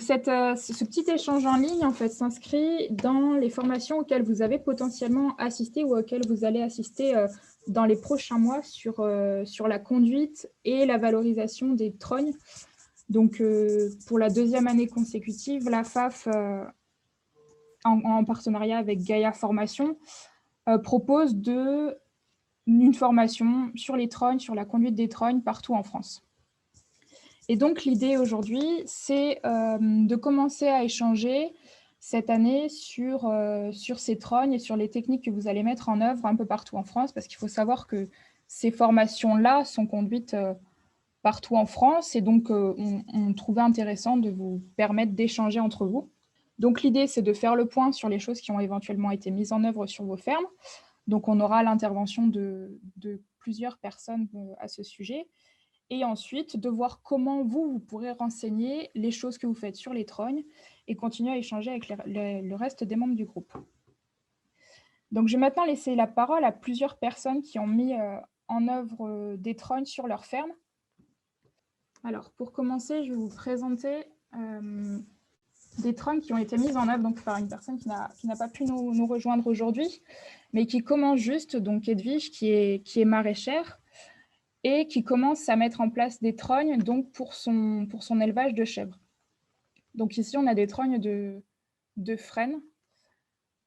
ce petit échange en ligne, en fait, s'inscrit dans les formations auxquelles vous avez potentiellement assisté ou auxquelles vous allez assister dans les prochains mois sur la conduite et la valorisation des trognes. Donc, pour la deuxième année consécutive, la FAF, en partenariat avec Gaïa Formation, propose une formation sur les trognes, sur la conduite des trognes partout en France. Et donc, l'idée aujourd'hui, c'est de commencer à échanger cette année sur ces trognes et sur les techniques que vous allez mettre en œuvre un peu partout en France, parce qu'il faut savoir que ces formations-là sont conduites partout en France, et donc on trouvait intéressant de vous permettre d'échanger entre vous. Donc, l'idée, c'est de faire le point sur les choses qui ont éventuellement été mises en œuvre sur vos fermes. Donc, on aura l'intervention de plusieurs personnes à ce sujet. Et ensuite, de voir comment vous pourrez renseigner les choses que vous faites sur les trognes et continuer à échanger avec le reste des membres du groupe. Donc, je vais maintenant laisser la parole à plusieurs personnes qui ont mis en œuvre des trognes sur leur ferme. Alors, pour commencer, je vais vous présenter des trognes qui ont été mises en œuvre donc, par une personne qui n'a pas pu nous rejoindre aujourd'hui, mais qui commence juste, donc Edwige, qui est maraîchère, et qui commence à mettre en place des trognes donc pour son élevage de chèvres. Donc ici, on a des trognes de frêne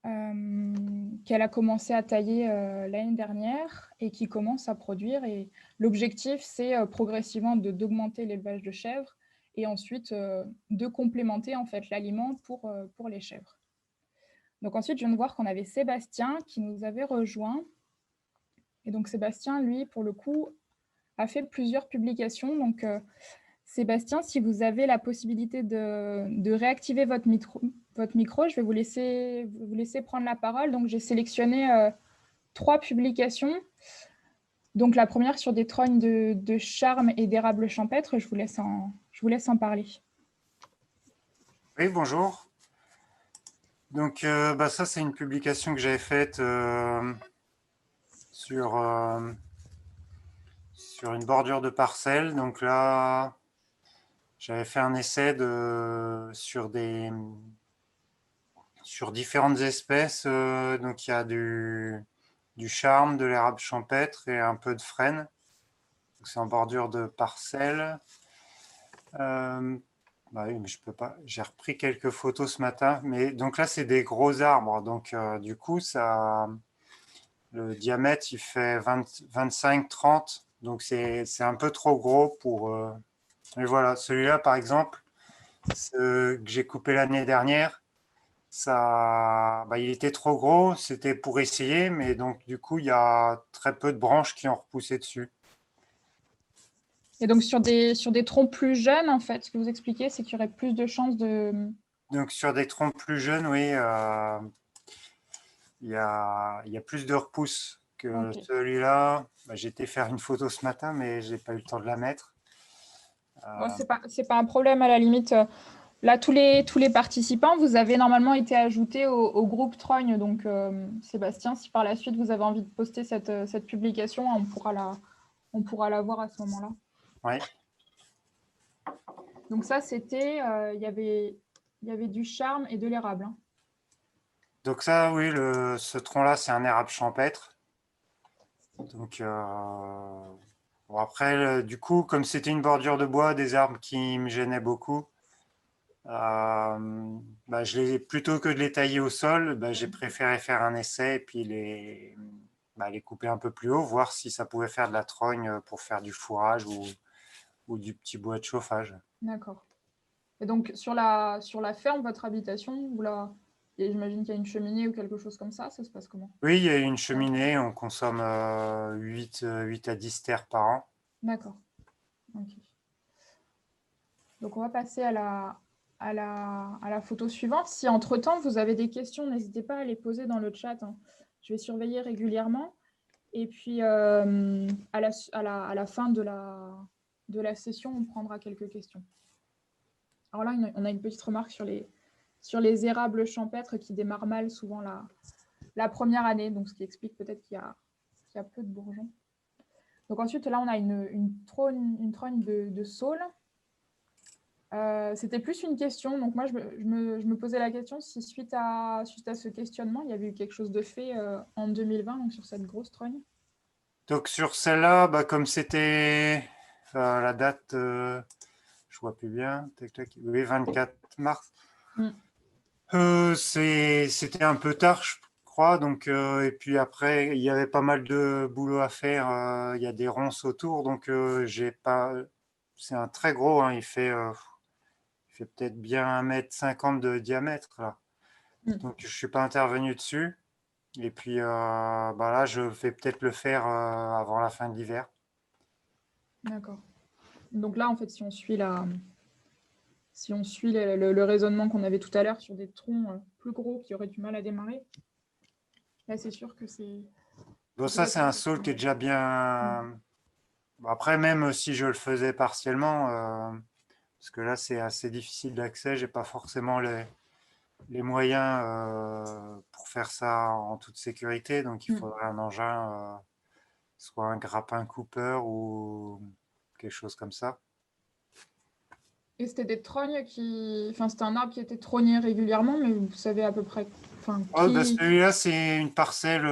qu'elle a commencé à tailler l'année dernière et qui commence à produire. Et l'objectif, c'est progressivement d'augmenter l'élevage de chèvres et ensuite de complémenter en fait l'aliment pour les chèvres. Donc ensuite, je viens de voir qu'on avait Sébastien qui nous avait rejoint. Et donc Sébastien, lui, pour le coup, a fait plusieurs publications. Donc, Sébastien, si vous avez la possibilité de réactiver votre micro, je vais vous laisser prendre la parole. Donc, j'ai sélectionné 3 publications. Donc, la première sur des trognes de charme et d'érable champêtre. Je vous laisse en parler. Oui, bonjour. Donc, ça, c'est une publication que j'avais faite sur une bordure de parcelle. Donc là, j'avais fait un essai sur différentes espèces. Donc, il y a du charme, de l'érable champêtre et un peu de frêne. C'est en bordure de parcelle. Bah oui, mais je peux pas. J'ai repris quelques photos ce matin, mais donc là c'est des gros arbres, donc du coup le diamètre il fait 25-30, donc c'est un peu trop gros pour. Mais voilà, celui-là par exemple, ce que j'ai coupé l'année dernière, il était trop gros, c'était pour essayer, mais donc du coup il y a très peu de branches qui ont repoussé dessus. Et donc, sur des troncs plus jeunes, en fait, ce que vous expliquez, c'est qu'il y aurait plus de chances de... Donc sur des troncs plus jeunes, oui, il y a plus de repousse que Okay. celui-là. J'ai été faire une photo ce matin, mais j'ai pas eu le temps de la mettre. Bon, c'est pas un problème à la limite. Là, tous les participants, vous avez normalement été ajoutés au groupe Trogne. Donc, Sébastien, si par la suite vous avez envie de poster cette publication, on pourra la voir à ce moment-là. Oui. Donc ça, c'était, il y avait du charme et de l'érable. Hein. Donc ça, oui, ce tronc-là, c'est un érable champêtre. Donc bon, après, du coup, comme c'était une bordure de bois, des arbres qui me gênaient beaucoup, plutôt que de les tailler au sol, j'ai préféré faire un essai et puis les couper un peu plus haut, voir si ça pouvait faire de la trogne pour faire du fourrage ou du petit bois de chauffage. D'accord. Et donc, sur la ferme, votre habitation, j'imagine qu'il y a une cheminée ou quelque chose comme ça se passe comment? Oui, il y a une cheminée, on consomme 8 à 10 terres par an. D'accord. Okay. Donc, on va passer à la photo suivante. Si entre-temps, vous avez des questions, n'hésitez pas à les poser dans le chat. Hein. Je vais surveiller régulièrement. Et puis, à la fin de la session, on prendra quelques questions. Alors là, on a une petite remarque sur les érables champêtres qui démarrent mal souvent la première année, donc ce qui explique peut-être qu'il y a peu de bourgeons. Donc ensuite, là, on a une trogne de saule. C'était plus une question. Donc moi, je me posais la question si suite à ce questionnement, il y avait eu quelque chose de fait en 2020, donc sur cette grosse trogne. Donc sur celle-là, bah, comme c'était la date, je vois plus bien, tac, tac, oui, 24 mars. Mm. C'était un peu tard, je crois. Donc, et puis après, il y avait pas mal de boulot à faire. Il y a des ronces autour, donc j'ai pas. C'est un très gros, hein, il fait peut-être bien 1,50 m de diamètre là. Mm. Donc je suis pas intervenu dessus. Et puis bah là, je vais peut-être le faire avant la fin de l'hiver. D'accord. Donc là, en fait, si on suit le raisonnement qu'on avait tout à l'heure sur des troncs plus gros qui auraient du mal à démarrer, là, c'est sûr que Bon, ça ça, devrait c'est pas un être saule qui est possible. déjà bien. Bon, après, même si je le faisais partiellement, parce que là, c'est assez difficile d'accès, j'ai pas forcément les moyens pour faire ça en toute sécurité. Donc, il Mm. faudrait un engin, soit un grappin Cooper ou quelque chose comme ça. Et c'était des trognes enfin, c'était un arbre qui était trogné régulièrement, mais vous savez à peu près, enfin, Oh, bah, qui. celui-là, c'est une parcelle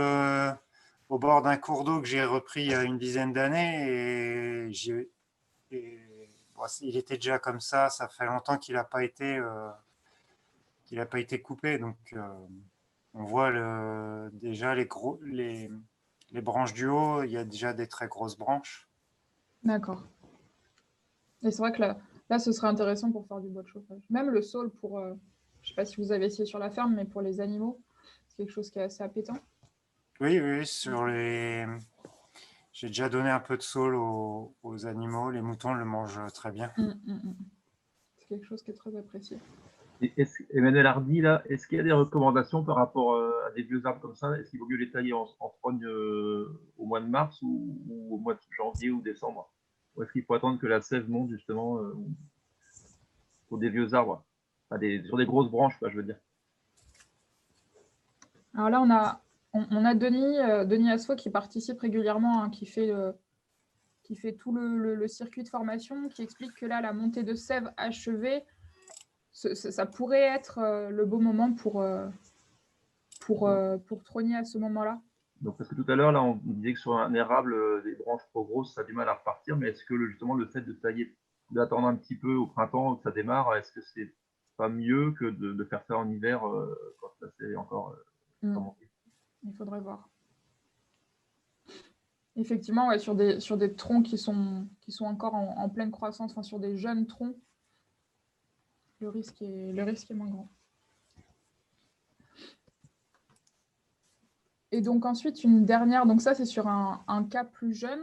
au bord d'un cours d'eau que j'ai repris il y a une dizaine d'années bon, il était déjà comme ça fait longtemps qu'il n'a pas été coupé. Donc, on voit déjà les branches du haut, il y a déjà des très grosses branches. D'accord. Et c'est vrai que là, ce serait intéressant pour faire du bois de chauffage. Même le saule pour, je sais pas si vous avez essayé sur la ferme, mais pour les animaux, c'est quelque chose qui est assez appétant. Oui, oui, j'ai déjà donné un peu de saule aux animaux. Les moutons le mangent très bien. C'est quelque chose qui est très apprécié. Et Emmanuel Hardy, là, est-ce qu'il y a des recommandations par rapport à des vieux arbres comme ça? Est-ce qu'il vaut mieux les tailler en trogne au mois de mars ou au mois de janvier ou décembre? Ou est-ce qu'il faut attendre que la sève monte justement pour des vieux arbres? Enfin, sur des grosses branches, quoi, je veux dire. Alors là, on a Denis Assaut qui participe régulièrement, hein, qui fait tout le circuit de formation, qui explique que là, la montée de sève achevée, ça pourrait être le beau moment pour trogner à ce moment-là. Donc, parce que tout à l'heure, là, on disait que sur un érable, les branches trop grosses, ça a du mal à repartir, mais est-ce que justement le fait de tailler, d'attendre un petit peu au printemps que ça démarre, est-ce que c'est pas mieux que de faire ça en hiver quand ça c'est encore remonté? Il faudrait voir. Effectivement, ouais, sur des troncs qui sont encore en pleine croissance, enfin, sur des jeunes troncs, le risque est moins grand. Et donc ensuite, une dernière, donc ça c'est sur un cas plus jeune,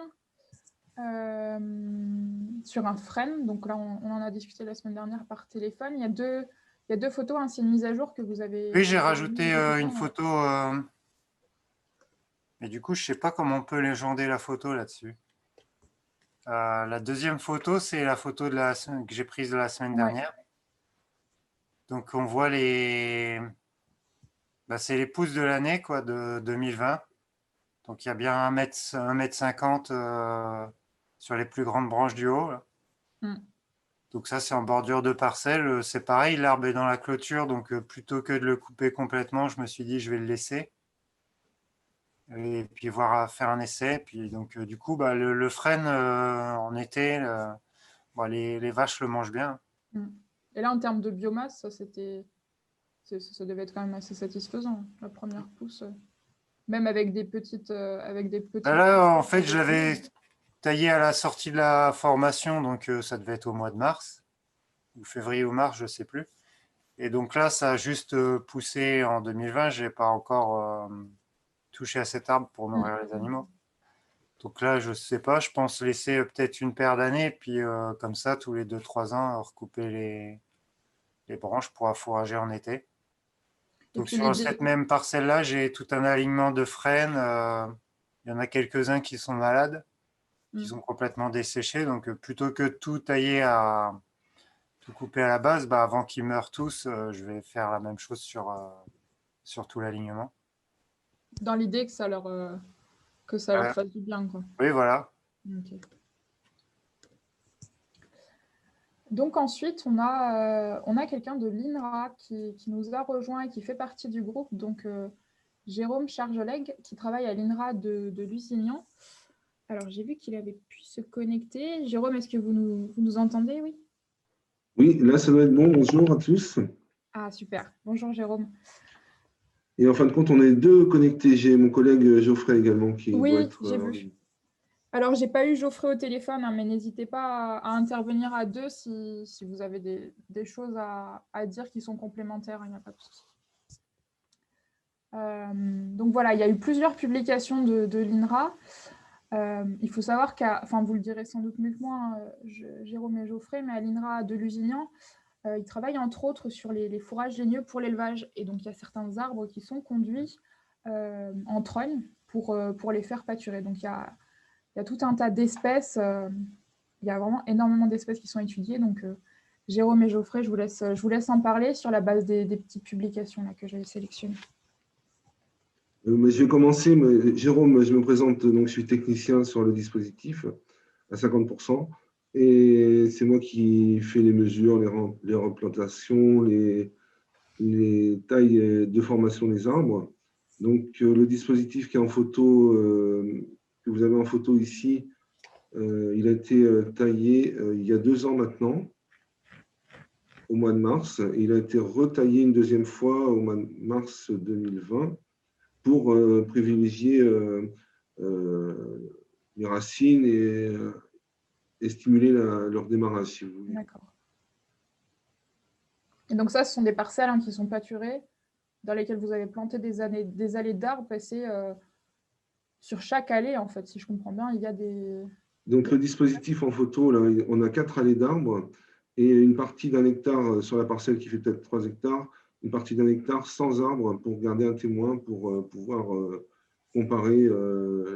sur un frêne. Donc là, on en a discuté la semaine dernière par téléphone. Il y a deux photos, hein, c'est une mise à jour que vous avez Oui, j'ai mis il rajouté y a quelque une temps. photo. Mais du coup, je sais pas comment on peut légender la photo là-dessus. La deuxième photo, c'est la photo que j'ai prise de la semaine Ouais. dernière. Donc, on voit bah, c'est les pousses de l'année, quoi, de 2020. Donc, il y a bien 1,50 m sur les plus grandes branches du haut, là. Mm. Donc, ça, c'est en bordure de parcelle. C'est pareil, l'arbre est dans la clôture. Donc, plutôt que de le couper complètement, je me suis dit, je vais le laisser. Et puis, faire un essai. Puis, donc, du coup, bah, le frêne en été, bon, les vaches le mangent bien. Mm. Et là, en termes de biomasse, ça devait être quand même assez satisfaisant, la première pousse. Même avec des petites, Bah là, en fait, je l'avais taillé à la sortie de la formation, donc ça devait être au mois de mars, ou février ou mars, je sais plus. Et donc là, ça a juste poussé en 2020. J'ai pas encore touché à cet arbre pour nourrir les animaux. Donc là, je sais pas, je pense laisser peut-être une paire d'années, puis comme ça, tous les 2 3 ans, recouper les branches pour affourager en été. Et Donc puis sur l'idée, cette même parcelle-là, j'ai tout un alignement de frênes. Il y en a quelques-uns qui sont malades, qui sont complètement desséchés. Donc plutôt que de tout tailler tout couper à la base, bah, avant qu'ils meurent tous, je vais faire la même chose sur tout l'alignement. dans l'idée que ça leur fasse du bien, quoi. Oui, voilà. Ok. Donc ensuite, on a quelqu'un de l'INRA qui nous a rejoint et qui fait partie du groupe, donc Jérôme Chargeleg, qui travaille à l'INRA de Lusignan. Alors, j'ai vu qu'il avait pu se connecter. Jérôme, est-ce que vous nous entendez? Oui. Oui, là, ça doit être bon. Bonjour à tous. Ah, super. Bonjour, Jérôme. Et en fin de compte, on est deux connectés. J'ai mon collègue Geoffrey également qui doit Oui, être j'ai en vu. ligne. Alors, j'ai pas eu Geoffrey au téléphone, hein, mais n'hésitez pas à intervenir à deux si vous avez des choses à dire qui sont complémentaires, il n'y a pas de souci. Donc voilà, il y a eu plusieurs publications de l'INRA. Il faut savoir enfin vous le direz sans doute mieux que moi, hein, Jérôme et Geoffrey, mais à l'INRA de Lusignan, ils travaillent entre autres sur les fourrages ligneux pour l'élevage. Et donc il y a certains arbres qui sont conduits en trogne pour les faire pâturer. Donc il y a tout un tas d'espèces. Il y a vraiment énormément d'espèces qui sont étudiées. Donc Jérôme et Geoffrey, je vous laisse en parler sur la base des petites publications là, que j'avais sélectionnées. Je vais commencer. Jérôme, je me présente, donc je suis technicien sur le dispositif à 50%. Et c'est moi qui fais les mesures, les replantations, les tailles de formation des arbres. Donc le dispositif qui est en photo, que vous avez en photo ici, il a été taillé il y a 2 ans maintenant, au mois de mars. Il a été retaillé une deuxième fois au mois de mars 2020 pour privilégier les racines et stimuler leur démarrage, si vous voulez. D'accord. Et donc ça, ce sont des parcelles qui sont pâturées, dans lesquelles vous avez planté des allées d'arbres, et c'est sur chaque allée, en fait, si je comprends bien, il y a des... Donc le dispositif en photo, là, on a 4 allées d'arbres et une partie d'1 hectare sur la parcelle qui fait peut-être 3 hectares, une partie d'1 hectare sans arbres pour garder un témoin, pour pouvoir comparer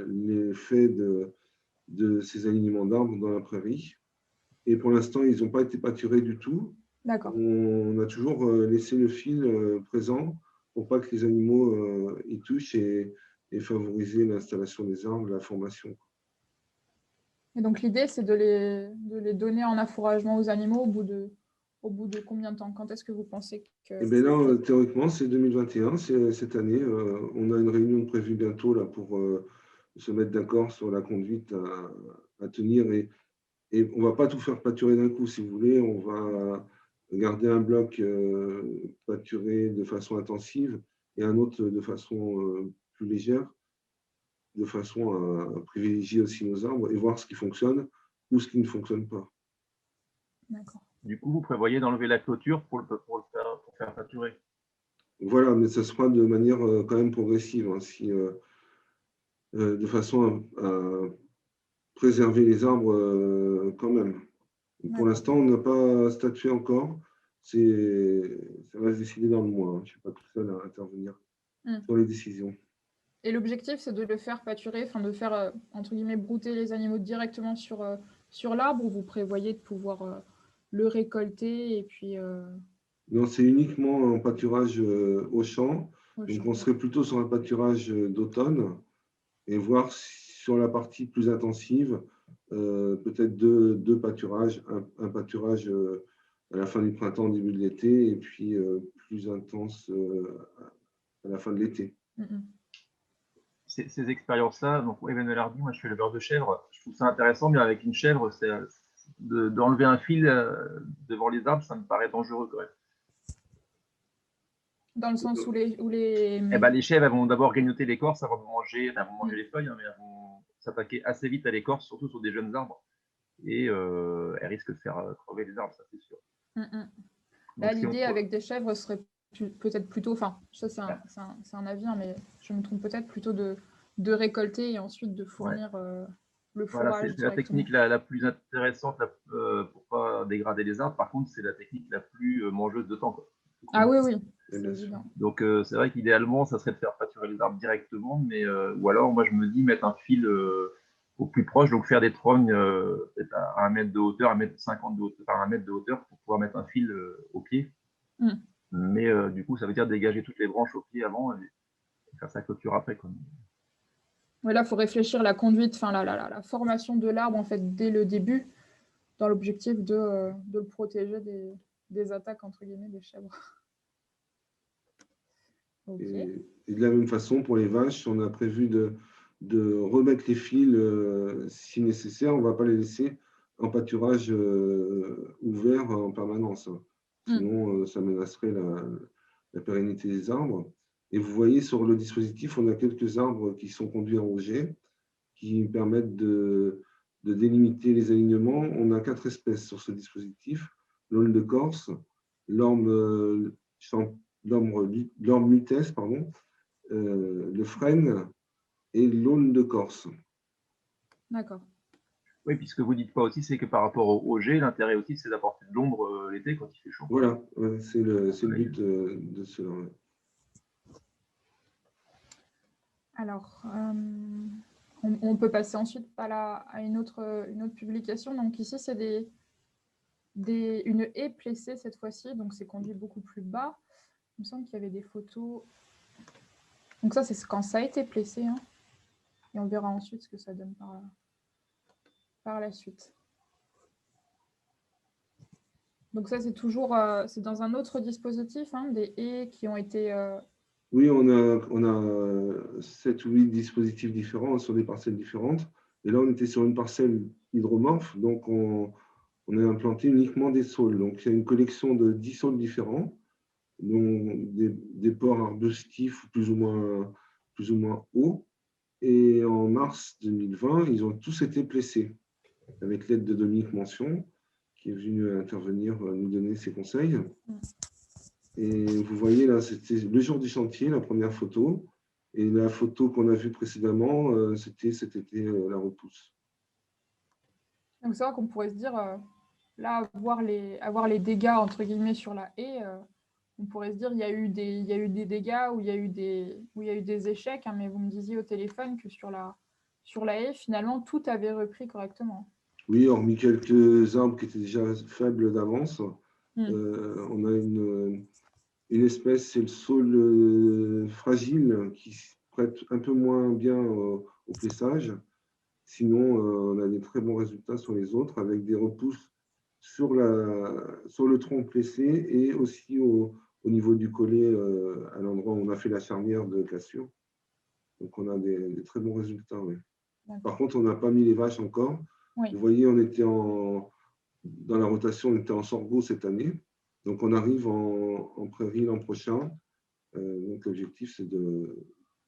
l'effet de ces alignements d'arbres dans la prairie. Et pour l'instant, ils n'ont pas été pâturés du tout. D'accord. On a toujours laissé le fil présent pour pas que les animaux y touchent et favoriser l'installation des arbres, la formation. Et donc l'idée, c'est de les donner en affouragement aux animaux au bout de combien de temps? Quand est-ce que vous pensez que... Et bien là, théoriquement, c'est 2021, c'est cette année. On a une réunion prévue bientôt là, pour se mettre d'accord sur la conduite à tenir. Et on ne va pas tout faire pâturer d'un coup, si vous voulez. On va garder un bloc pâturé de façon intensive et un autre de façon plus légère, de façon à privilégier aussi nos arbres et voir ce qui fonctionne ou ce qui ne fonctionne pas. D'accord. Du coup, vous prévoyez d'enlever la clôture pour faire pâturer. Voilà, mais ça sera de manière quand même progressive, hein, de façon à préserver les arbres quand même. Pour l'instant, on n'a pas statué encore. Ça va se décider dans le mois. Je ne suis pas tout seul à intervenir sur les décisions. Et l'objectif, c'est de le faire pâturer, enfin de faire, entre guillemets, brouter les animaux directement sur l'arbre, ou vous prévoyez de pouvoir le récolter et puis... Non, c'est uniquement un pâturage au champ. Donc, on serait plutôt sur un pâturage d'automne et voir sur la partie plus intensive, peut-être deux pâturages, un pâturage à la fin du printemps, début de l'été, et puis plus intense à la fin de l'été. Ces expériences-là, donc Emmanuel Hardy, moi je fais l'éleveur de chèvres, je trouve ça intéressant, mais avec une chèvre, c'est d'enlever un fil devant les arbres, ça me paraît dangereux quand même. Dans le sens où les... Eh ben, les chèvres, elles vont d'abord grignoter l'écorce avant de manger, elles vont manger les feuilles, hein, mais elles vont s'attaquer assez vite à l'écorce, surtout sur des jeunes arbres, et elles risquent de faire crever les arbres, ça c'est sûr. Là, l'idée avec des chèvres serait peut-être plutôt, enfin, ça c'est un avis, hein, mais je me trompe peut-être, plutôt de récolter et ensuite de fournir le fourrage. Voilà, c'est la technique la plus intéressante pour ne pas dégrader les arbres. Par contre, c'est la technique la plus mangeuse de temps, quoi. Ah oui, oui, c'est évident. Donc, c'est vrai qu'idéalement, ça serait de faire pâturer les arbres directement, mais ou alors, moi, je me dis mettre un fil au plus proche, donc faire des trognes peut-être à 1 mètre de hauteur, 1m50 de hauteur, enfin 1 mètre de hauteur pour pouvoir mettre un fil au pied. Mais du coup, ça veut dire dégager toutes les branches au pied avant et faire sa clôture après, quoi. Ouais, là, il faut réfléchir la conduite, enfin la formation de l'arbre en fait dès le début dans l'objectif de le protéger des attaques, entre guillemets, des chèvres. Ok. Et de la même façon, pour les vaches, on a prévu de remettre les fils si nécessaire. On ne va pas les laisser en pâturage ouvert en permanence, hein. Sinon, ça menacerait la pérennité des arbres. Et vous voyez sur le dispositif, on a quelques arbres qui sont conduits en roger, qui permettent de délimiter les alignements. On a 4 espèces sur ce dispositif: l'aulne de Corse, l'orme mutèce, pardon, le frêne et l'aulne de Corse. D'accord. Oui, puis ce que vous dites pas aussi, c'est que par rapport au OG, l'intérêt aussi, c'est d'apporter de l'ombre l'été quand il fait chaud. Voilà, ouais, c'est le but de cela. Ouais. Alors, on peut passer ensuite à une autre publication. Donc ici, c'est une haie plessée cette fois-ci, donc c'est conduit beaucoup plus bas. Il me semble qu'il y avait des photos. Donc ça, c'est quand ça a été plessé, hein. Et on verra ensuite ce que ça donne par la suite. Donc ça, c'est toujours c'est dans un autre dispositif, hein, des haies qui ont été... Oui, on a 7 ou 8 dispositifs différents sur des parcelles différentes. Et là, on était sur une parcelle hydromorphe, donc on a implanté uniquement des saules. Donc, il y a une collection de 10 saules différents, dont des ports arbustifs plus ou moins hauts. Et en mars 2020, ils ont tous été plessés, avec l'aide de Dominique Mention, qui est venu intervenir nous donner ses conseils. Et vous voyez là, c'était le jour du chantier, la première photo. Et la photo qu'on a vue précédemment, c'était cet été, la repousse. Donc c'est vrai qu'on pourrait se dire, là, avoir les dégâts, entre guillemets, sur la haie, on pourrait se dire il y a eu des dégâts ou il y a eu des échecs, hein, mais vous me disiez au téléphone que sur la haie, finalement, tout avait repris correctement. Oui, hormis quelques arbres qui étaient déjà faibles d'avance. On a une espèce, c'est le saule fragile, qui se prête un peu moins bien au plessage. Sinon, on a des très bons résultats sur les autres, avec des repousses sur le tronc plessé et aussi au niveau du collet, à l'endroit où on a fait la charnière de cassure. Donc, on a des très bons résultats. Oui. Par contre, on n'a pas mis les vaches encore. Oui. Vous voyez, on était dans la rotation, on était en sorgho cette année. Donc, on arrive en prairie l'an prochain. Donc, l'objectif, c'est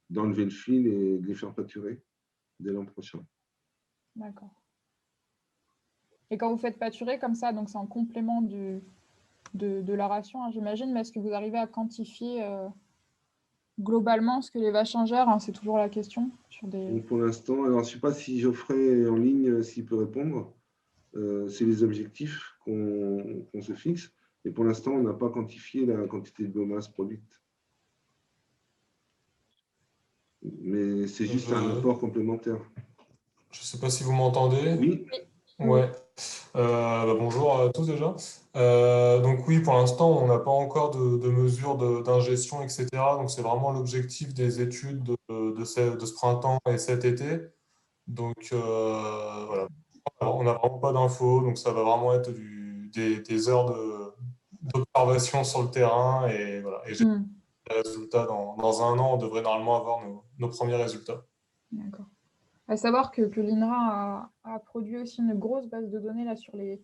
d'enlever le fil et de les faire pâturer dès l'an prochain. D'accord. Et quand vous faites pâturer comme ça, donc c'est en complément de la ration, hein, j'imagine, mais est-ce que vous arrivez à quantifier globalement ce que les vaches ingèrent, hein, c'est toujours la question. Donc pour l'instant, alors je ne sais pas si Geoffrey en ligne, s'il peut répondre. C'est les objectifs qu'on se fixe. Et pour l'instant, on n'a pas quantifié la quantité de biomasse produite. Mais c'est juste un apport complémentaire. Je ne sais pas si vous m'entendez. Oui. Ouais. Bonjour à tous déjà. Donc oui, pour l'instant, on n'a pas encore de mesures d'ingestion, etc. Donc c'est vraiment l'objectif des études de ce printemps et cet été. Donc voilà, on n'a vraiment pas d'infos, donc ça va vraiment être des heures d'observation sur le terrain. Et voilà, et j'ai des résultats dans un an, on devrait normalement avoir nos premiers résultats. D'accord. À savoir que l'INRA a produit aussi une grosse base de données là, sur les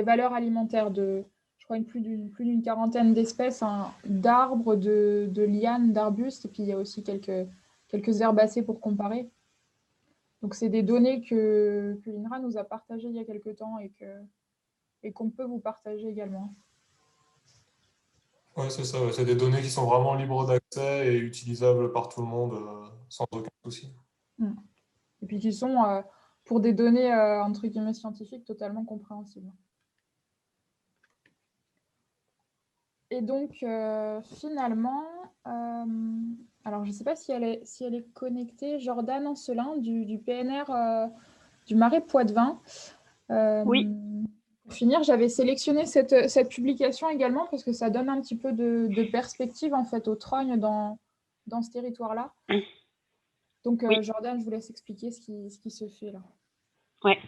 valeurs alimentaires de, je crois, plus d'une quarantaine d'espèces, hein, d'arbres, de lianes, d'arbustes, et puis il y a aussi quelques herbacées pour comparer. Donc, c'est des données que l'INRA nous a partagées il y a quelques temps et qu'on peut vous partager également. Oui, c'est ça. Ouais. C'est des données qui sont vraiment libres d'accès et utilisables par tout le monde sans aucun souci. Et puis qui sont, pour des données, entre guillemets, scientifiques, totalement compréhensibles. Et donc, finalement, alors je ne sais pas si elle est connectée, Jordan Ancelin du PNR du Marais Poitevin. Oui. Pour finir, j'avais sélectionné cette publication également parce que ça donne un petit peu de perspective en fait, aux trognes dans ce territoire-là. Donc, oui. Jordan, je vous laisse expliquer ce qui se fait là. Ouais.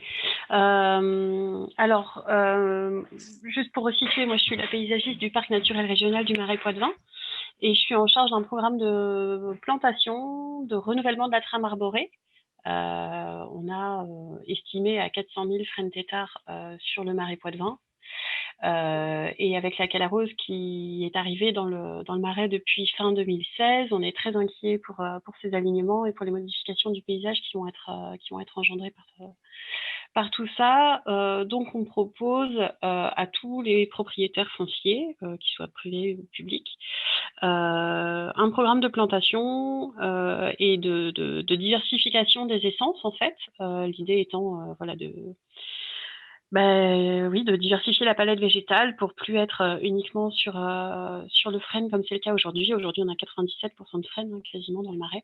Alors, juste pour resituer, moi je suis la paysagiste du parc naturel régional du Marais Poitevin et je suis en charge d'un programme de plantation, de renouvellement de la trame arborée. On a estimé à 400 000 frênes têtards sur le Marais Poitevin. Et avec la Calarose qui est arrivée dans le Marais depuis fin 2016, on est très inquiet pour ces alignements et pour les modifications du paysage qui vont être engendrées par tout ça. Donc on propose à tous les propriétaires fonciers, qu'ils soient privés ou publics, un programme de plantation et de diversification des essences en fait. L'idée étant voilà, de diversifier la palette végétale pour plus être uniquement sur le frêne comme c'est le cas aujourd'hui. Aujourd'hui, on a 97% de frêne quasiment dans le Marais.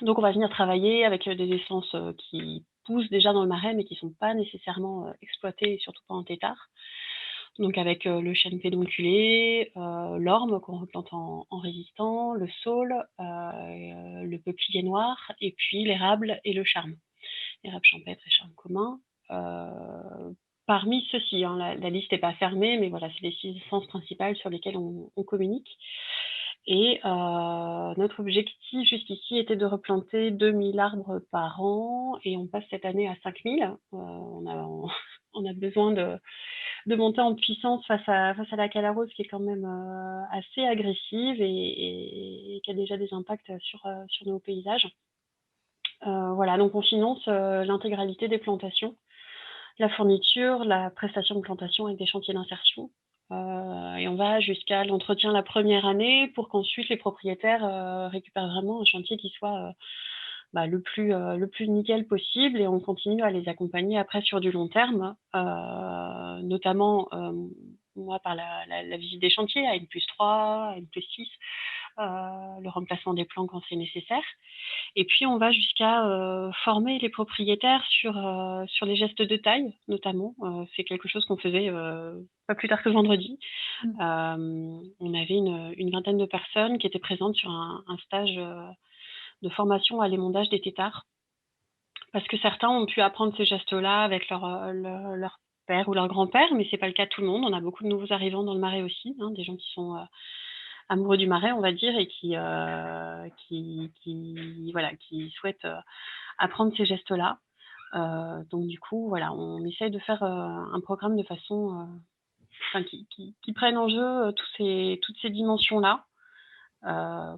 Donc, on va venir travailler avec des essences qui poussent déjà dans le Marais, mais qui ne sont pas nécessairement exploitées, et surtout pas en tétard. Donc, avec le chêne pédonculé, l'orme qu'on replante en résistant, le saule, le peuplier noir, et puis l'érable et le charme. Érable champêtre et charme commun. Parmi ceux-ci, hein, la liste n'est pas fermée, mais voilà, c'est les 6 essences principales sur lesquelles on communique. Et notre objectif jusqu'ici était de replanter 2000 arbres par an, et on passe cette année à 5000. On a besoin de monter en puissance face à la Calarose, qui est quand même assez agressive et qui a déjà des impacts sur nos paysages. Voilà, donc on finance l'intégralité des plantations, la fourniture, la prestation de plantation avec des chantiers d'insertion. Et on va jusqu'à l'entretien la première année pour qu'ensuite les propriétaires récupèrent vraiment un chantier qui soit le plus nickel possible, et on continue à les accompagner après sur du long terme, notamment moi par la visite des chantiers à N+3, à N+6, le remplacement des plans quand c'est nécessaire. Et puis, on va jusqu'à former les propriétaires sur les gestes de taille, notamment. C'est quelque chose qu'on faisait pas plus tard que vendredi. On avait une vingtaine de personnes qui étaient présentes sur un stage de formation à l'émondage des têtards. Parce que certains ont pu apprendre ces gestes-là avec leur père ou leur grand-père, mais ce n'est pas le cas de tout le monde. On a beaucoup de nouveaux arrivants dans le Marais aussi, hein, des gens qui sont amoureux du Marais, on va dire, et qui souhaitent apprendre ces gestes-là. Donc du coup, voilà, on essaye de faire un programme de façon qui prenne en jeu toutes ces dimensions-là,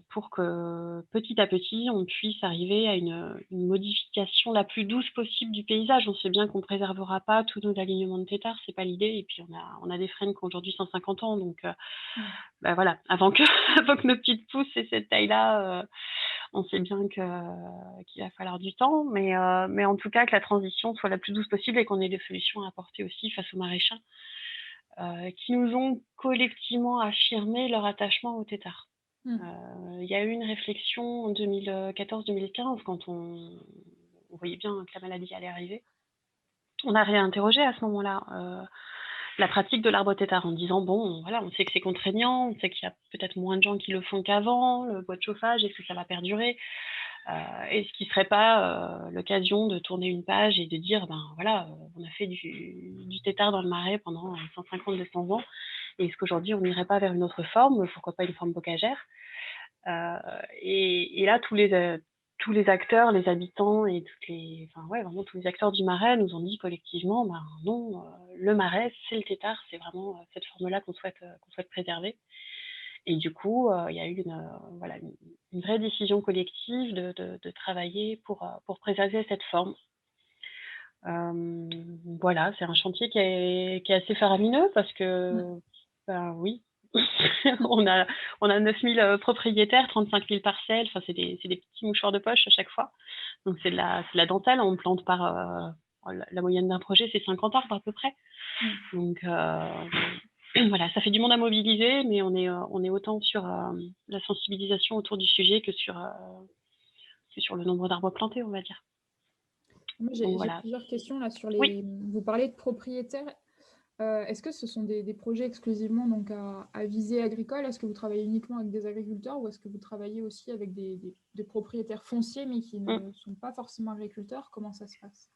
pour que petit à petit, on puisse arriver à une modification la plus douce possible du paysage. On sait bien qu'on ne préservera pas tous nos alignements de têtards, c'est pas l'idée. Et puis on a des frênes qui ont aujourd'hui 150 ans, donc voilà, avant que nos petites pousses aient cette taille-là, on sait bien qu'il va falloir du temps, mais en tout cas que la transition soit la plus douce possible et qu'on ait des solutions à apporter aussi face aux maraîchers qui nous ont collectivement affirmé leur attachement au tétard. Il y a eu une réflexion en 2014-2015 quand on voyait bien que la maladie allait arriver. On a réinterrogé à ce moment-là la pratique de l'arbre tétard en disant bon, voilà, on sait que c'est contraignant, on sait qu'il y a peut-être moins de gens qui le font qu'avant, le bois de chauffage, est-ce que ça va perdurer, est-ce qu'il ne serait pas l'occasion de tourner une page et de dire voilà, on a fait du tétard dans le Marais pendant 150-200 ans, et est-ce qu'aujourd'hui on n'irait pas vers une autre forme, pourquoi pas une forme bocagère? Et là, tous les acteurs, les habitants et vraiment tous les acteurs du Marais nous ont dit collectivement, non, le Marais, c'est le tétard, c'est vraiment cette forme-là qu'on souhaite préserver. Et du coup, il y a eu une vraie décision collective de travailler pour préserver cette forme. Voilà, c'est un chantier qui est assez faramineux parce que, oui, on a 9000 propriétaires, 35 000 parcelles, c'est des petits mouchoirs de poche à chaque fois. Donc c'est de la dentelle, on plante par la moyenne d'un projet, c'est 50 arbres à peu près. Donc voilà, ça fait du monde à mobiliser, mais on est autant sur la sensibilisation autour du sujet que sur le nombre d'arbres plantés, on va dire. Moi, j'ai plusieurs questions là sur les. Oui. Vous parlez de propriétaires. Est-ce que ce sont des projets exclusivement donc à visée agricole? Est-ce que vous travaillez uniquement avec des agriculteurs ou est-ce que vous travaillez aussi avec des propriétaires fonciers mais qui ne sont pas forcément agriculteurs? Comment ça se passe?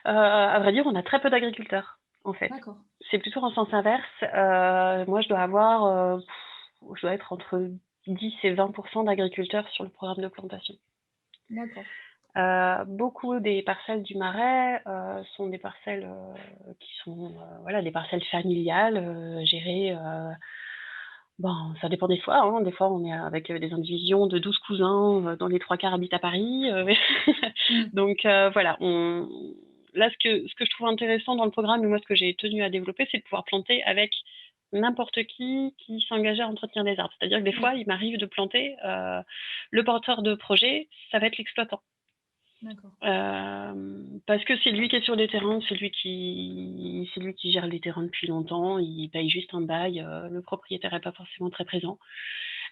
À vrai dire, on a très peu d'agriculteurs, en fait. D'accord. C'est plutôt en sens inverse. Moi, je dois être entre 10 et 20% d'agriculteurs sur le programme de plantation. D'accord. Beaucoup des parcelles du Marais sont des parcelles qui sont voilà, des parcelles familiales gérées. Bon, ça dépend des fois, hein. Des fois, on est avec des indivisions de 12 cousins, dont les 3/4 habitent à Paris. Donc voilà, là, ce que je trouve intéressant dans le programme, et moi, ce que j'ai tenu à développer, c'est de pouvoir planter avec n'importe qui s'engageait à entretenir des arbres. C'est-à-dire que des fois, il m'arrive de planter le porteur de projet, ça va être l'exploitant. D'accord. Parce que c'est lui qui est sur les terrains, c'est lui qui gère les terrains depuis longtemps, il paye juste un bail, le propriétaire n'est pas forcément très présent.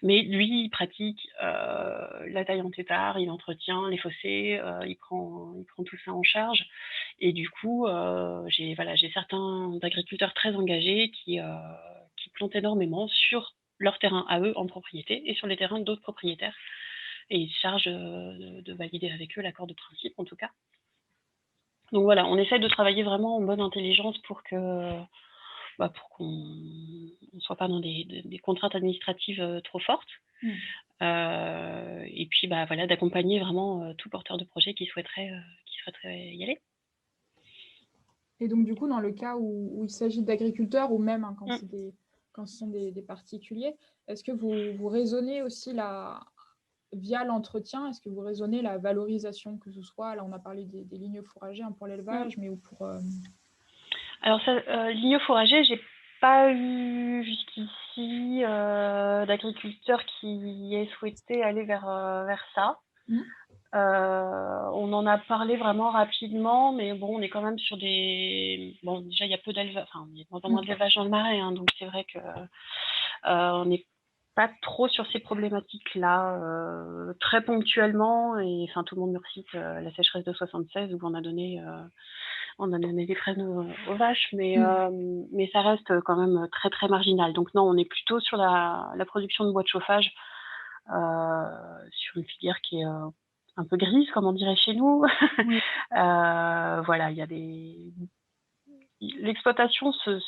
Mais lui, il pratique la taille en tétard, il entretient les fossés, il prend tout ça en charge. Et du coup, j'ai certains agriculteurs très engagés qui plantent énormément sur leur terrain à eux en propriété et sur les terrains d'autres propriétaires. Et ils se chargent de valider avec eux l'accord de principe, en tout cas. Donc voilà, on essaie de travailler vraiment en bonne intelligence pour qu'on ne soit pas dans des contraintes administratives trop fortes. Et puis voilà, d'accompagner vraiment tout porteur de projet qui souhaiterait y aller. Et donc, du coup, dans le cas où il s'agit d'agriculteurs ou même quand ce sont des particuliers, est-ce que vous raisonnez aussi via l'entretien, est-ce que vous raisonnez la valorisation, que ce soit, là on a parlé des lignes fourragées pour l'élevage, mais ou pour... Alors, ligne fourragée, j'ai pas eu jusqu'ici d'agriculteurs qui aient souhaité aller vers ça. On en a parlé vraiment rapidement, mais bon, on est quand même sur des... Bon, déjà, il y a peu d'élevage, enfin, il y a de moins en moins d'élevage dans le Marais, hein, donc c'est vrai que on n'est pas trop sur ces problématiques-là, très ponctuellement, et enfin, tout le monde me recite la sécheresse de 76, où on a donné des frênes aux vaches, mais ça reste quand même très, très marginal. Donc non, on est plutôt sur la production de bois de chauffage, sur une filière qui est un peu grise, comme on dirait chez nous. Voilà, il y a l'exploitation se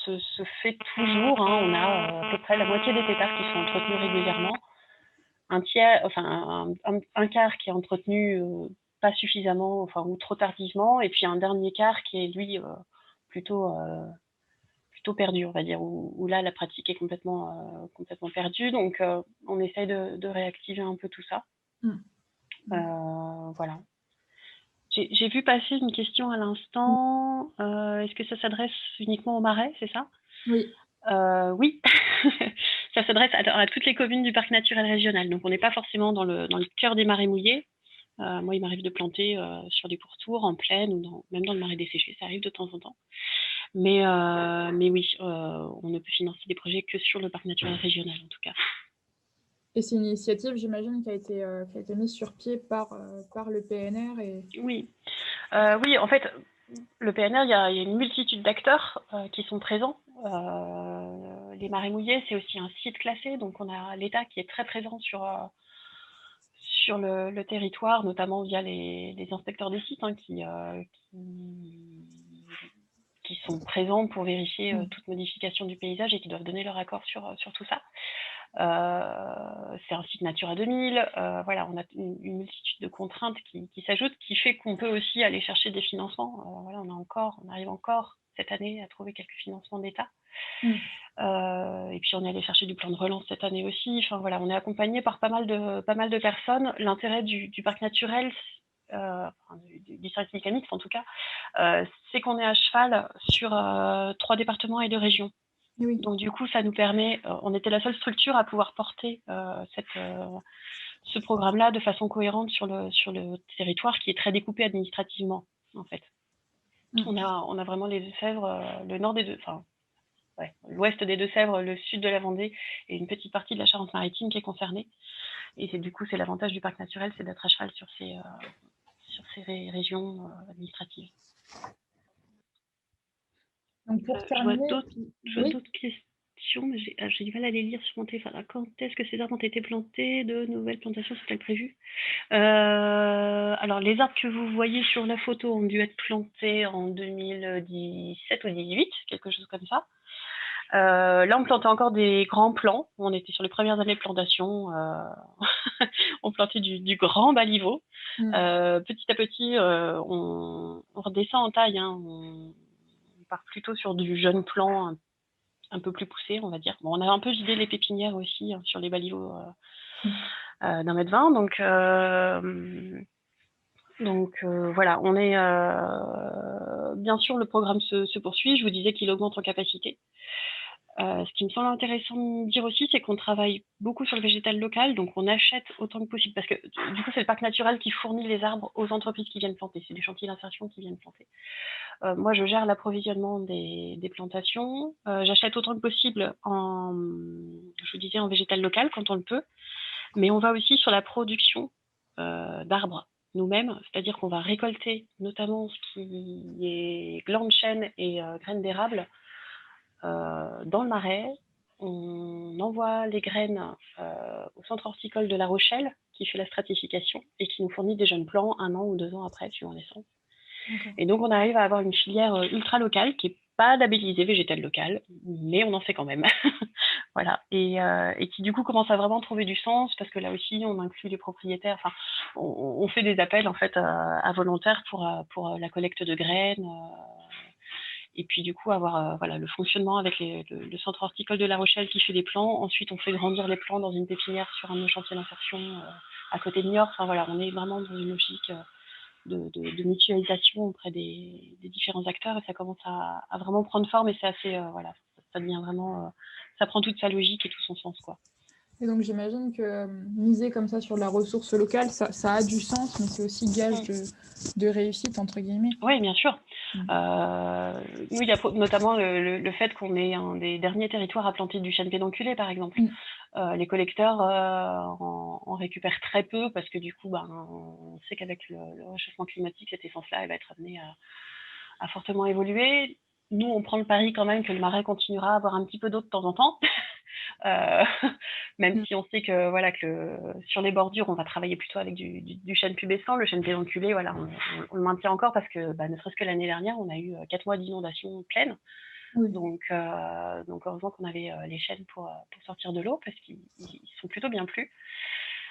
fait toujours, hein. On a à peu près la moitié des têtards qui sont entretenus régulièrement, un tiers, enfin un quart qui est entretenu pas suffisamment, enfin, ou trop tardivement, et puis un dernier quart qui est lui plutôt perdu, on va dire, où là la pratique est complètement perdue. Donc on essaye de réactiver un peu tout ça. Voilà. J'ai vu passer une question à l'instant. Est-ce que ça s'adresse uniquement aux Marais, c'est ça? Oui. Oui, ça s'adresse à toutes les communes du parc naturel régional. Donc on n'est pas forcément dans le cœur des marais mouillés. Moi, il m'arrive de planter sur des pourtours, en plaine, ou même dans le marais desséché, ça arrive de temps en temps. Mais oui, on ne peut financer des projets que sur le parc naturel régional, en tout cas. Et c'est une initiative, j'imagine, qui a été mise sur pied par le PNR. Oui. Oui, en fait, le PNR, il y a une multitude d'acteurs qui sont présents. Les marais mouillés, c'est aussi un site classé, donc on a l'État qui est très présent sur le territoire, notamment via les inspecteurs des sites, hein, qui sont présents pour vérifier toute modification du paysage et qui doivent donner leur accord sur tout ça. C'est un site Natura 2000. Voilà, on a une multitude de contraintes qui s'ajoutent, qui fait qu'on peut aussi aller chercher des financements. Voilà, on arrive encore cette année à trouver quelques financements d'État. Et puis on est allé chercher du plan de relance cette année aussi. Enfin voilà, on est accompagné par pas mal de personnes. L'intérêt du parc naturel, du service mécanique en tout cas, c'est qu'on est à cheval sur 3 départements et 2 régions. Oui. Donc du coup, ça nous permet, on était la seule structure à pouvoir porter ce programme-là de façon cohérente sur le territoire qui est très découpé administrativement, en fait. On a vraiment les Deux-Sèvres, le nord des l'ouest des Deux-Sèvres, le sud de la Vendée et une petite partie de la Charente-Maritime qui est concernée. Et du coup, c'est l'avantage du parc naturel, c'est d'être à cheval sur ces régions administratives. Donc pour Je vois terminer, d'autres questions. questions, mais j'ai du mal à les lire sur mon téléphone. Alors, quand est-ce que ces arbres ont été plantés? De nouvelles plantations sont-elles prévues? Alors, les arbres que vous voyez sur la photo ont dû être plantés en 2017 ou 2018, quelque chose comme ça. Là, on plantait encore des grands plants. On était sur les premières années de plantation. On plantait du grand baliveau. Petit à petit, on redescend en taille. Hein. On part plutôt sur du jeune plant un peu plus poussé, on va dire. Bon, on a un peu vidé les pépinières aussi sur les baliveaux d'1,20 m. Donc voilà, on est bien sûr, le programme se poursuit. Je vous disais qu'il augmente en capacité. Ce qui me semble intéressant de dire aussi, c'est qu'on travaille beaucoup sur le végétal local, donc on achète autant que possible, parce que du coup, c'est le parc naturel qui fournit les arbres aux entreprises qui viennent planter. C'est des chantiers d'insertion qui viennent planter. Moi, je gère l'approvisionnement des plantations. J'achète autant que possible je vous disais, en végétal local quand on le peut, mais on va aussi sur la production d'arbres nous-mêmes, c'est-à-dire qu'on va récolter notamment ce qui est glands de chêne et graines d'érable dans le Marais. On envoie les graines au centre horticole de La Rochelle qui fait la stratification et qui nous fournit des jeunes plants 1 an ou 2 ans après, suivant les centres. Okay. Et donc, on arrive à avoir une filière ultra locale qui n'est pas labellisée végétale locale, mais on en fait quand même. Voilà. Et qui, du coup, commence à vraiment trouver du sens parce que là aussi, on inclut les propriétaires. Enfin, on fait des appels, en fait, à volontaires pour la collecte de graines. Et puis, du coup, avoir voilà, le fonctionnement avec le centre horticole de La Rochelle qui fait des plants. Ensuite, on fait grandir les plants dans une pépinière sur un de nos chantiers d'insertion à côté de Niort. Enfin, voilà, on est vraiment dans une logique de mutualisation auprès des différents acteurs et ça commence à vraiment prendre forme et c'est assez, voilà, ça devient vraiment, ça prend toute sa logique et tout son sens, quoi. Et donc j'imagine que miser comme ça sur la ressource locale, ça a du sens, mais c'est aussi gage de réussite, entre guillemets. Oui, bien sûr. Nous, il y a notamment le fait qu'on est un des derniers territoires à planter du chêne pédonculé, par exemple. Les collecteurs en récupèrent très peu parce que du coup, on sait qu'avec le réchauffement climatique, cette essence-là, elle va être amenée à fortement évoluer. Nous, on prend le pari quand même que le Marais continuera à avoir un petit peu d'eau de temps en temps. Même si on sait que, voilà, sur les bordures, on va travailler plutôt avec du chêne pubescent. Le chêne pédonculé, voilà, on le maintient encore parce que, ne serait-ce que l'année dernière, on a eu 4 mois d'inondation pleine. Donc heureusement qu'on avait les chênes pour sortir de l'eau parce qu'ils sont plutôt bien plus.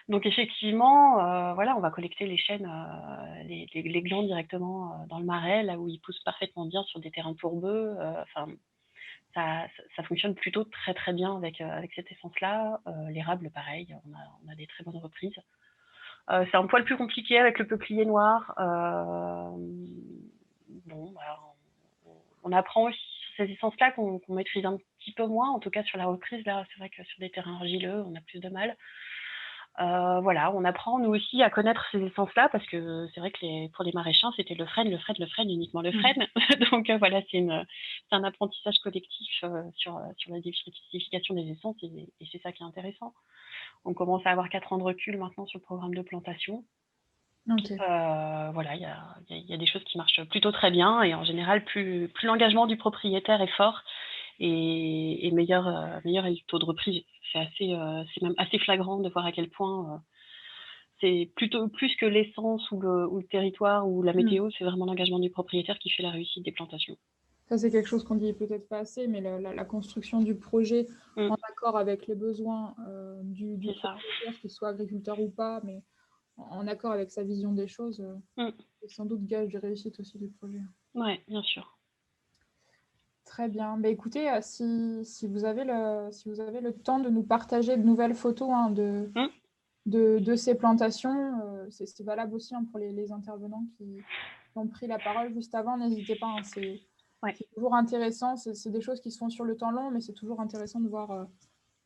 Donc effectivement, voilà, on va collecter les chênes, les glands directement dans le Marais, là où ils poussent parfaitement bien sur des terrains tourbeux. Ça fonctionne plutôt très très bien avec cette essence-là. L'érable, pareil, on a des très bonnes reprises. C'est un poil plus compliqué avec le peuplier noir. On apprend aussi sur ces essences-là qu'on maîtrise un petit peu moins. En tout cas, sur la reprise, là, c'est vrai que sur des terrains argileux, on a plus de mal. Voilà, on apprend nous aussi à connaître ces essences-là parce que c'est vrai que pour les maraîchins, c'était le frêne, uniquement le frêne. Donc voilà, c'est un apprentissage collectif sur la diversification des essences et c'est ça qui est intéressant. On commence à avoir 4 ans de recul maintenant sur le programme de plantation. Okay. Voilà, il y a des choses qui marchent plutôt très bien et en général, plus l'engagement du propriétaire est fort et meilleur est le taux de reprise. C'est même assez flagrant de voir à quel point c'est plutôt plus que l'essence ou le territoire ou la météo, c'est vraiment l'engagement du propriétaire qui fait la réussite des plantations. Ça, c'est quelque chose qu'on dit peut-être pas assez, mais la construction du projet en accord avec les besoins du propriétaire, qu'il soit agriculteur ou pas, mais en accord avec sa vision des choses, c'est sans doute gage de réussite aussi du projet. Oui, bien sûr. Très bien. Bah, écoutez, si vous avez le temps de nous partager de nouvelles photos de ces plantations, c'est valable aussi pour les intervenants qui ont pris la parole juste avant. N'hésitez pas, hein, c'est toujours intéressant. C'est des choses qui se font sur le temps long, mais c'est toujours intéressant de voir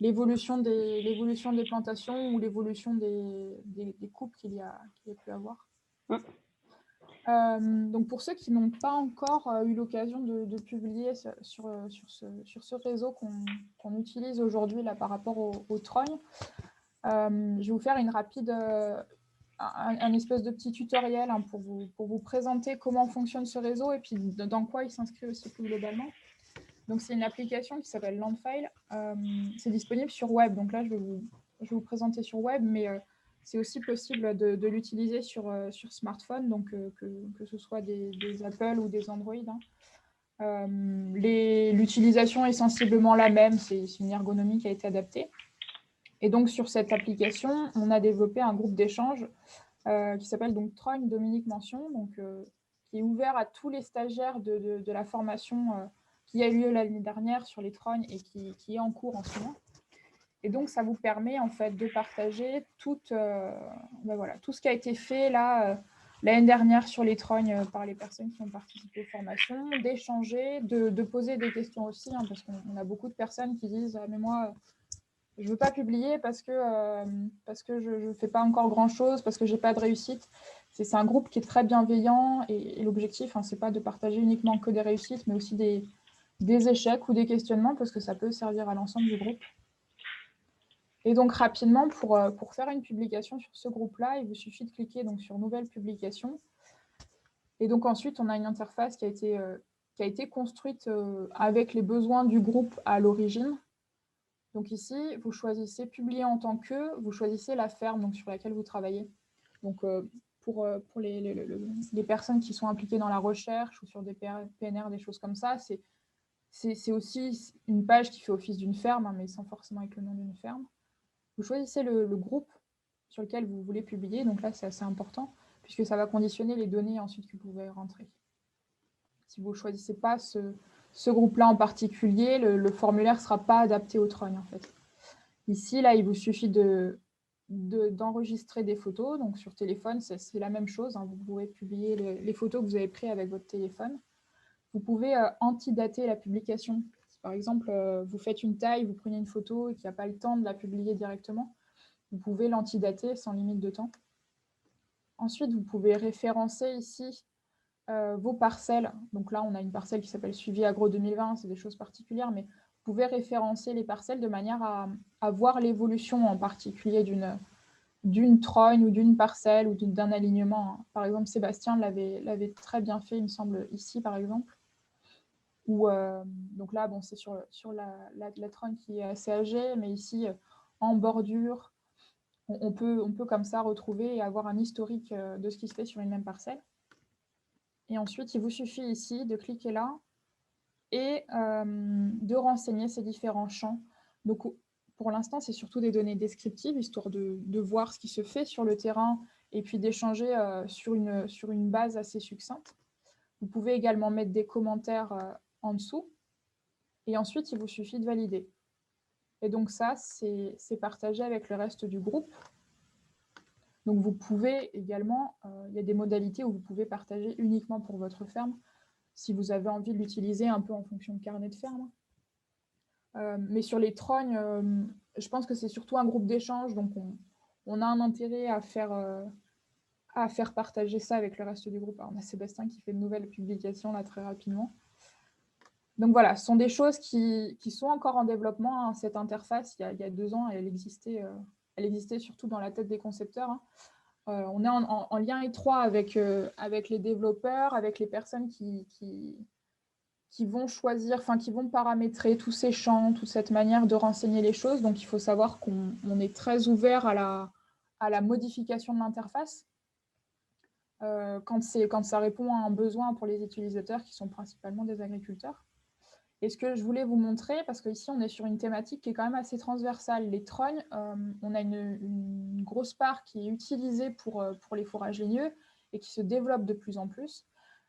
l'évolution des plantations ou l'évolution des coupes qu'il y a pu avoir. Donc pour ceux qui n'ont pas encore eu l'occasion de publier sur ce réseau qu'on utilise aujourd'hui là par rapport au Trogne, je vais vous faire une rapide un espèce de petit tutoriel pour vous présenter comment fonctionne ce réseau et puis dans quoi il s'inscrit aussi plus globalement. Donc, c'est une application qui s'appelle Landfile. C'est disponible sur web. Donc là, je vais vous présenter sur web, mais c'est aussi possible de l'utiliser sur smartphone, donc que ce soit des Apple ou des Android. Hein. L'utilisation est sensiblement la même. C'est une ergonomie qui a été adaptée. Et donc, sur cette application, on a développé un groupe d'échange qui s'appelle donc Trogne Dominique Mention, donc, qui est ouvert à tous les stagiaires de la formation qui a eu lieu l'année dernière sur les trognes et qui est en cours en ce moment. Et donc, ça vous permet en fait de partager tout ce qui a été fait là l'année dernière sur les trognes par les personnes qui ont participé aux formations, d'échanger, de poser des questions aussi, hein, parce qu'on a beaucoup de personnes qui disent « mais moi, je ne veux pas publier parce que je ne fais pas encore grand-chose, parce que je n'ai pas de réussite. » C'est un groupe qui est très bienveillant et l'objectif, hein, ce n'est pas de partager uniquement que des réussites, mais aussi des échecs ou des questionnements, parce que ça peut servir à l'ensemble du groupe. Et donc, rapidement, pour faire une publication sur ce groupe-là, il vous suffit de cliquer donc, sur « Nouvelle publication ». Et donc, ensuite, on a une interface qui a été construite avec les besoins du groupe à l'origine. Donc ici, vous choisissez « Publier en tant que », vous choisissez la ferme donc, sur laquelle vous travaillez. Donc, pour les personnes qui sont impliquées dans la recherche ou sur des PNR, des choses comme ça, c'est aussi une page qui fait office d'une ferme, hein, mais sans forcément avec le nom d'une ferme. Vous choisissez le groupe sur lequel vous voulez publier. Donc là, c'est assez important, puisque ça va conditionner les données ensuite que vous pouvez rentrer. Si vous ne choisissez pas ce groupe-là en particulier, le formulaire ne sera pas adapté au Trogne, en fait. Ici, là, il vous suffit d'enregistrer des photos. Donc, sur téléphone, c'est la même chose. Hein. Vous pouvez publier les photos que vous avez prises avec votre téléphone. Vous pouvez antidater la publication. Si, par exemple, vous faites une taille, vous prenez une photo et qu'il n'y a pas le temps de la publier directement, vous pouvez l'antidater sans limite de temps. Ensuite, vous pouvez référencer ici vos parcelles. Donc là, on a une parcelle qui s'appelle Suivi Agro 2020, c'est des choses particulières, mais vous pouvez référencer les parcelles de manière à voir l'évolution en particulier d'une trogne ou d'une parcelle ou d'un alignement. Par exemple, Sébastien l'avait très bien fait, il me semble, ici, par exemple. Donc là, bon, c'est sur la trogne qui est assez âgée, mais ici, en bordure, on peut comme ça retrouver et avoir un historique de ce qui se fait sur une même parcelle. Et ensuite, il vous suffit ici de cliquer là et de renseigner ces différents champs. Donc, pour l'instant, c'est surtout des données descriptives, histoire de voir ce qui se fait sur le terrain et puis d'échanger sur une base assez succincte. Vous pouvez également mettre des commentaires en dessous. Et ensuite, il vous suffit de valider. Et donc ça, c'est partagé avec le reste du groupe. Donc vous pouvez également, il y a des modalités où vous pouvez partager uniquement pour votre ferme, si vous avez envie de l'utiliser un peu en fonction de carnet de ferme. Mais sur les trognes, je pense que c'est surtout un groupe d'échange, donc on a un intérêt à faire partager ça avec le reste du groupe. Alors, on a Sébastien qui fait de nouvelles publications là très rapidement. Donc voilà, ce sont des choses qui sont encore en développement. Hein. Cette interface, il y a 2 ans, elle existait surtout dans la tête des concepteurs. Hein. On est en lien étroit avec les développeurs, avec les personnes qui vont choisir, enfin qui vont paramétrer tous ces champs, toute cette manière de renseigner les choses. Donc il faut savoir qu'on est très ouvert à la modification de l'interface quand ça répond à un besoin pour les utilisateurs qui sont principalement des agriculteurs. Et ce que je voulais vous montrer, parce qu'ici on est sur une thématique qui est quand même assez transversale. Les trognes, on a une grosse part qui est utilisée pour les fourrages ligneux et qui se développe de plus en plus.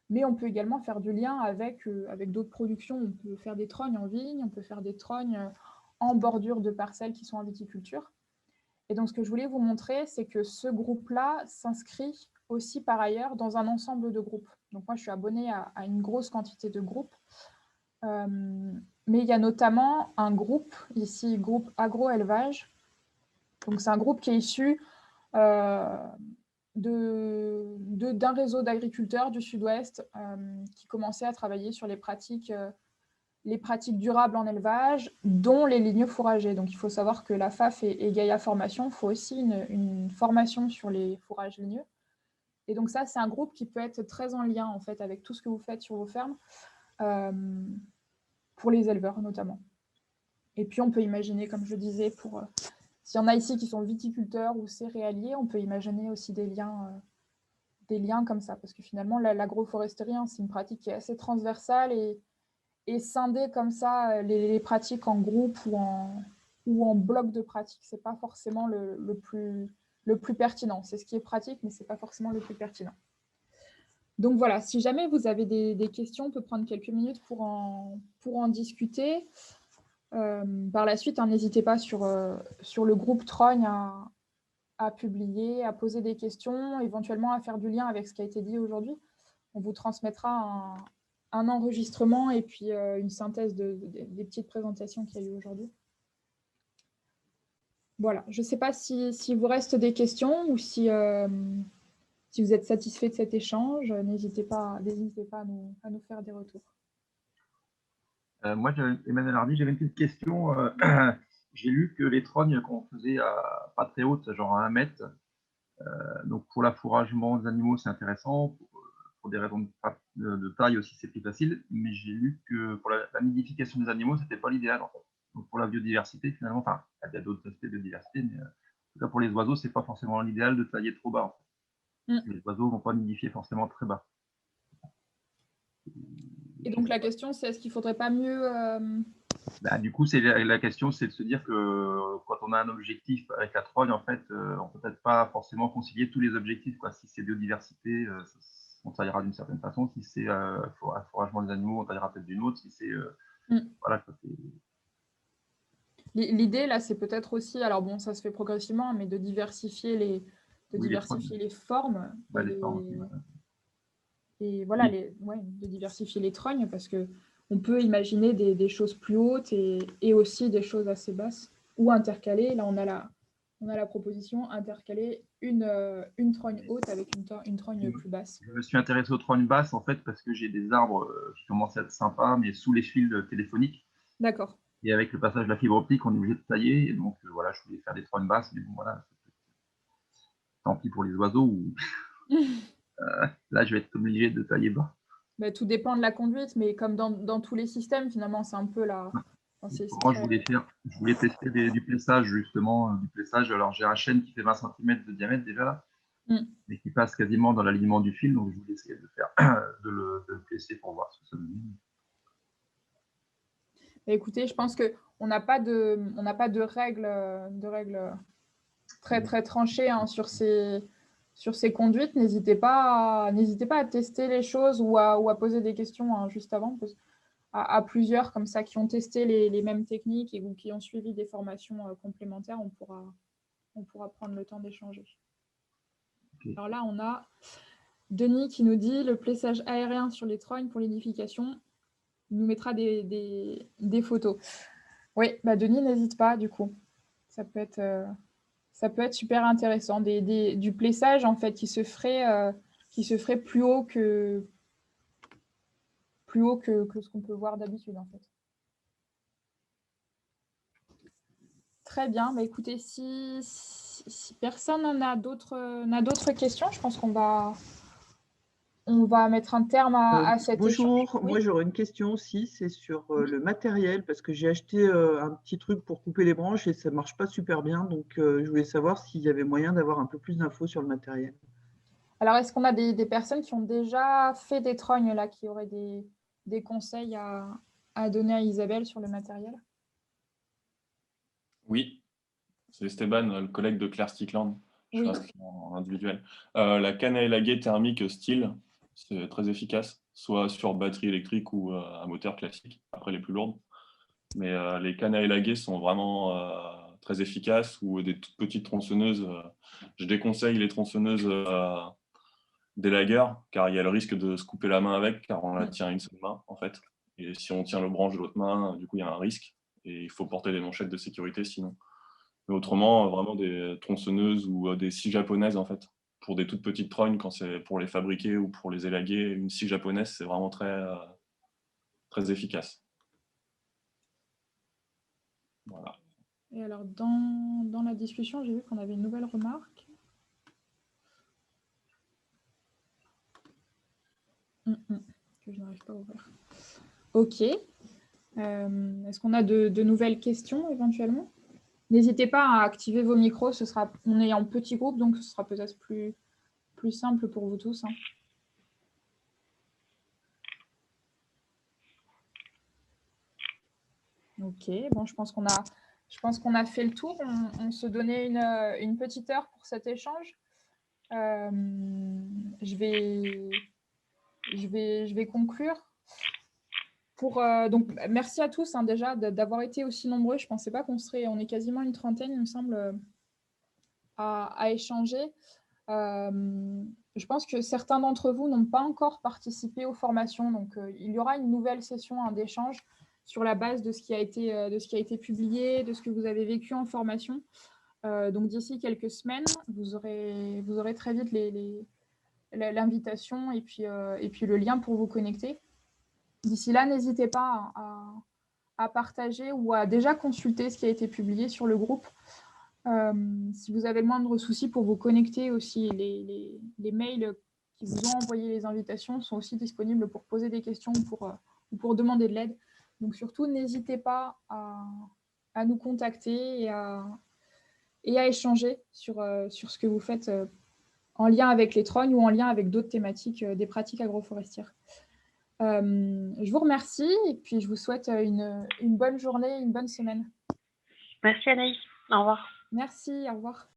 Mais on peut également faire du lien avec d'autres productions. On peut faire des trognes en vigne, on peut faire des trognes en bordure de parcelles qui sont en viticulture. Et donc ce que je voulais vous montrer, c'est que ce groupe-là s'inscrit aussi par ailleurs dans un ensemble de groupes. Donc moi je suis abonnée à une grosse quantité de groupes. Mais il y a notamment un groupe, ici, groupe agro-élevage. Donc, c'est un groupe qui est issu d'un réseau d'agriculteurs du Sud-Ouest qui commençait à travailler sur les pratiques durables en élevage, dont les ligneux fourragers. Donc, il faut savoir que la FAF et Gaïa Formation font aussi une formation sur les fourrages ligneux. Et donc, ça, c'est un groupe qui peut être très en lien, en fait, avec tout ce que vous faites sur vos fermes. pour les éleveurs notamment. Et puis, on peut imaginer, comme je disais, s'il y en a ici qui sont viticulteurs ou céréaliers, on peut imaginer aussi des liens comme ça, parce que finalement, l'agroforesterie, c'est une pratique qui est assez transversale et scinder comme ça les pratiques en groupe ou en bloc de pratique, ce n'est pas forcément le plus pertinent. C'est ce qui est pratique, mais ce n'est pas forcément le plus pertinent. Donc voilà, si jamais vous avez des questions, on peut prendre quelques minutes pour en discuter. Par la suite, n'hésitez pas sur le groupe Trogne à publier, à poser des questions, éventuellement à faire du lien avec ce qui a été dit aujourd'hui. On vous transmettra un enregistrement et puis une synthèse des petites présentations qu'il y a eu aujourd'hui. Voilà, je ne sais pas si vous reste des questions ou si vous êtes satisfait de cet échange, n'hésitez pas à nous faire des retours. Moi, Emmanuel Hardy, j'avais une petite question. J'ai lu que les trognes qu'on faisait pas très hautes, genre à 1 mètre, donc pour l'affouragement des animaux, c'est intéressant. Pour des raisons de taille aussi, c'est plus facile. Mais j'ai lu que pour la nidification des animaux, ce n'était pas l'idéal en fait. Donc pour la biodiversité, finalement, enfin, il y a d'autres aspects de biodiversité, mais en tout cas pour les oiseaux, ce n'est pas forcément l'idéal de tailler trop bas. En fait. Les oiseaux ne vont pas nidifier forcément très bas. Et donc la question, c'est est-ce qu'il ne faudrait pas mieux... Du coup, la question, c'est de se dire que quand on a un objectif avec la trogne, en fait, on ne peut peut-être pas forcément concilier tous les objectifs. Quoi. Si c'est biodiversité, on taillera d'une certaine façon. Si c'est affouragement des animaux, on taillera peut-être d'une autre. Si c'est voilà. L'idée là, c'est peut-être aussi, alors bon, ça se fait progressivement, mais de diversifier les formes. Les formes. Et voilà, de diversifier les trognes parce que on peut imaginer des choses plus hautes et aussi des choses assez basses ou intercaler. Là, on a la proposition intercaler une trogne haute avec une trogne plus basse. Je me suis intéressé aux trognes basses en fait parce que j'ai des arbres qui commencent à être sympas, mais sous les fils téléphoniques. D'accord. Et avec le passage de la fibre optique, on est obligé de tailler. Et donc voilà, je voulais faire des trognes basses, mais bon voilà, tant pis pour les oiseaux. Là, je vais être obligé de tailler bas. Tout dépend de la conduite, mais comme dans tous les systèmes, finalement, c'est un peu la... Moi, je voulais tester du plissage, justement, du plissage. Alors, j'ai un chêne qui fait 20 cm de diamètre déjà, mais qui passe quasiment dans l'alignement du fil. Donc, je voulais essayer de le plisser pour voir ce que ça donne. Écoutez, je pense qu'on n'a pas de règles très, très tranchées sur ces conduites. N'hésitez pas à tester les choses ou à poser des questions juste avant. À plusieurs comme ça qui ont testé les mêmes techniques ou qui ont suivi des formations complémentaires, on pourra prendre le temps d'échanger. Okay. Alors là, on a Denis qui nous dit le plissage aérien sur les trognes pour l'édification. Il nous mettra des photos. Oui, Denis, n'hésite pas du coup. Ça peut être super intéressant. Du plissage en fait qui se ferait plus haut que ce qu'on peut voir d'habitude en fait. Très bien. Écoutez, si personne n'a d'autres questions, je pense qu'on va mettre un terme à cette Bonjour, échange. Moi j'aurais une question aussi, c'est sur le matériel, parce que j'ai acheté un petit truc pour couper les branches et ça ne marche pas super bien, donc je voulais savoir s'il y avait moyen d'avoir un peu plus d'infos sur le matériel. Alors, est-ce qu'on a des personnes qui ont déjà fait des trognes, là, qui auraient des conseils à donner à Isabelle sur le matériel? Oui, c'est Esteban, le collègue de Claire Stickland. Je suis inscrit en individuel. La canne à élaguer thermique style, c'est très efficace, soit sur batterie électrique ou à moteur classique, après les plus lourdes. Mais les cannes à élaguer sont vraiment très efficaces, ou des toutes petites tronçonneuses. Je déconseille les tronçonneuses d'élagueur, car il y a le risque de se couper la main avec, car on la tient une seule main, en fait. Et si on tient le branche de l'autre main, du coup, il y a un risque. Et il faut porter des manchettes de sécurité sinon. Mais autrement, vraiment des tronçonneuses ou des scies japonaises, en fait. Pour des toutes petites trognes, quand c'est pour les fabriquer ou pour les élaguer, une scie japonaise, c'est vraiment très efficace. Voilà. Et alors, dans la discussion, j'ai vu qu'on avait une nouvelle remarque. Que je n'arrive pas à ouvrir. Ok. Est-ce qu'on a de nouvelles questions éventuellement? N'hésitez pas à activer vos micros, on est en petit groupe, donc ce sera peut-être plus simple pour vous tous. Hein. Ok, bon, je pense qu'on a fait le tour. On se donnait une petite heure pour cet échange. Je vais conclure. Donc, merci à tous déjà d'avoir été aussi nombreux. Je ne pensais pas on est quasiment une trentaine, il me semble, à échanger. Je pense que certains d'entre vous n'ont pas encore participé aux formations, donc il y aura une nouvelle session d'échange sur la base de ce qui a été publié, de ce que vous avez vécu en formation. Donc d'ici quelques semaines, vous aurez très vite l'invitation et puis le lien pour vous connecter. D'ici là, n'hésitez pas à partager ou à déjà consulter ce qui a été publié sur le groupe. Si vous avez le moindre souci pour vous connecter aussi, les mails qui vous ont envoyé les invitations sont aussi disponibles pour poser des questions ou pour demander de l'aide. Donc surtout, n'hésitez pas à nous contacter et à échanger sur ce que vous faites en lien avec les trognes ou en lien avec d'autres thématiques des pratiques agroforestières. Je vous remercie et puis je vous souhaite une bonne journée, une bonne semaine. Merci Anaïs. Au revoir. Merci, au revoir.